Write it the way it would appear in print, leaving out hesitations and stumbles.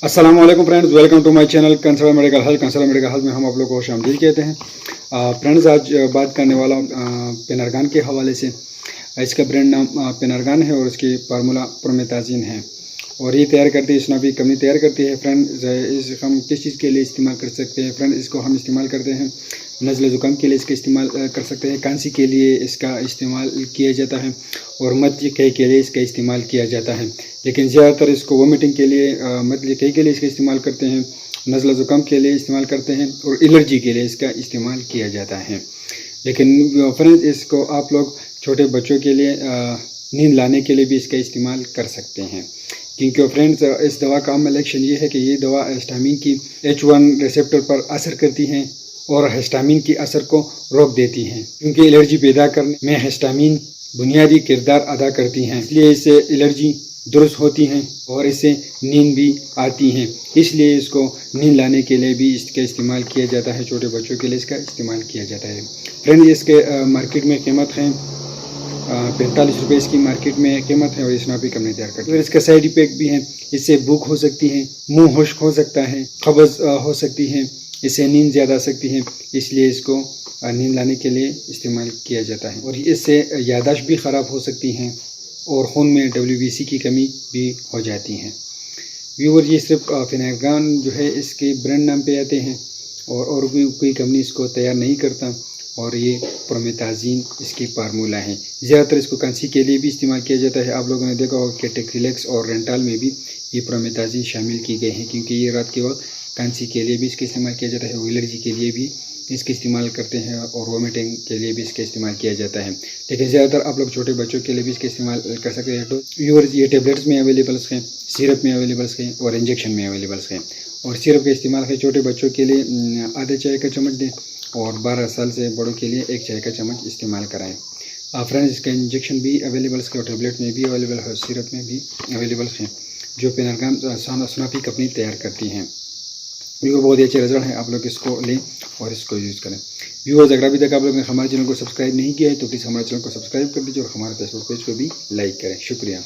अस्सलाम वालेकुम friends, welcome to my channel consult medical health. Consult medical health में हम आप लोग को खुशामदीद कहते हैं। फ्रेंड्स, आज बात करने वाला हूँ पेनर्गान के हवाले से। इसका ब्रांड नाम पेनर्गान है और इसकी फार्मूला प्रोमेथाजिन है और ये तैयार करती है स्नोफी कंपनी तैयार करती है। फ्रेंड, इस हम किस चीज़ के लिए इस्तेमाल कर सकते हैं? फ्रेंड, इसको हम इस्तेमाल करते हैं नज़ले ज़ुकाम के लिए इसका इस्तेमाल कर सकते हैं, खांसी के लिए इसका इस्तेमाल किया जाता है और मध्य कई के लिए इसका इस्तेमाल किया जाता है। लेकिन ज़्यादातर इसको वोमिटिंग के लिए, मध्य कई के लिए इसका इस्तेमाल करते हैं, नज़ला ज़ुकाम के लिए इस्तेमाल करते हैं और एलर्जी के लिए इसका इस्तेमाल किया जाता है। लेकिन फ्रेंड्स, इसको आप लोग छोटे बच्चों के लिए नींद लाने के लिए भी इसका इस्तेमाल कर सकते हैं, क्योंकि फ्रेंड्स इस दवा का अमल एक्शन ये है कि ये दवा हिस्टामिन की H1 रिसेप्टर पर असर करती हैं और हिस्टामिन की असर को रोक देती हैं, क्योंकि एलर्जी पैदा करने में हिस्टामिन बुनियादी किरदार अदा करती हैं। इसलिए इससे एलर्जी दुरुस्त होती हैं और इससे नींद भी आती हैं। इसलिए इसको नींद लाने के लिए भी इसका इस्तेमाल किया जाता है, छोटे बच्चों के लिए इसका इस्तेमाल किया जाता है। फ्रेंड, इसके मार्केट में कीमत है 45 रुपये इसकी मार्केट में कीमत है और स्नोफी कंपनी तैयार करती है। इसका साइड इफेक्ट भी है, इससे भूख हो सकती है, मुंह खुश्क हो सकता है, कब्ज हो सकती है, इससे नींद ज़्यादा आ सकती है। इसलिए इसको नींद लाने के लिए इस्तेमाल किया जाता है और इससे याददाश्त भी ख़राब हो सकती हैं और खून में WBC की कमी भी हो जाती है। व्यूअर, ये सिर्फ पेनर्गान जो है इसके ब्रांड नाम पे आते हैं और भी कोई कंपनी इसको तैयार नहीं करता और ये प्रोमेथाजिन इसकी फार्मूला है। ज़्यादातर इसको खांसी के लिए भी इस्तेमाल किया जाता है। आप लोगों ने देखा होगा कि टेक्रिलेक्स और रेंटाल में भी ये प्रोमेथाजिन शामिल की गए हैं, क्योंकि ये रात के वक्त खांसी के लिए भी इसका इस्तेमाल किया जाता है और एलर्जी के लिए भी इसका इस्तेमाल करते हैं और वोमिटिंग के लिए भी इसका इस्तेमाल किया जाता है। लेकिन ज़्यादातर आप लोग छोटे बच्चों के लिए भी इसका इस्तेमाल कर सकते हैं। तो ये टेबलेट्स में अवेलेबल्स हैं, सिरप में अवेलेबल्स हैं और इंजेक्शन में अवेलेबल्स हैं। और सिरप का इस्तेमाल है छोटे बच्चों के लिए आधे चाय का चम्मच दें और 12 साल से बड़ों के लिए 1 चाय का चम्मच इस्तेमाल कराएं। फ्रेंड्स, इसका इंजेक्शन भी अवेलेबल्स है और टेबलेट में भी अवेलेबल है, सिरप में भी अवेलेबल्स हैं, जो पेनर्गान स्नोफी कंपनी तैयार करती हैं। व्यूअर, बहुत ही अच्छे रिजल्ट हैं, आप लोग इसको लें और इसको यूज़ करें। व्यूअर्स, अगर अभी तक आप लोगों ने हमारे चैनल को सब्सक्राइब नहीं किया है तो प्लीज़ हमारे चैनल को सब्सक्राइब कर दीजिए और हमारे फेसबुक पेज को भी लाइक करें। शुक्रिया।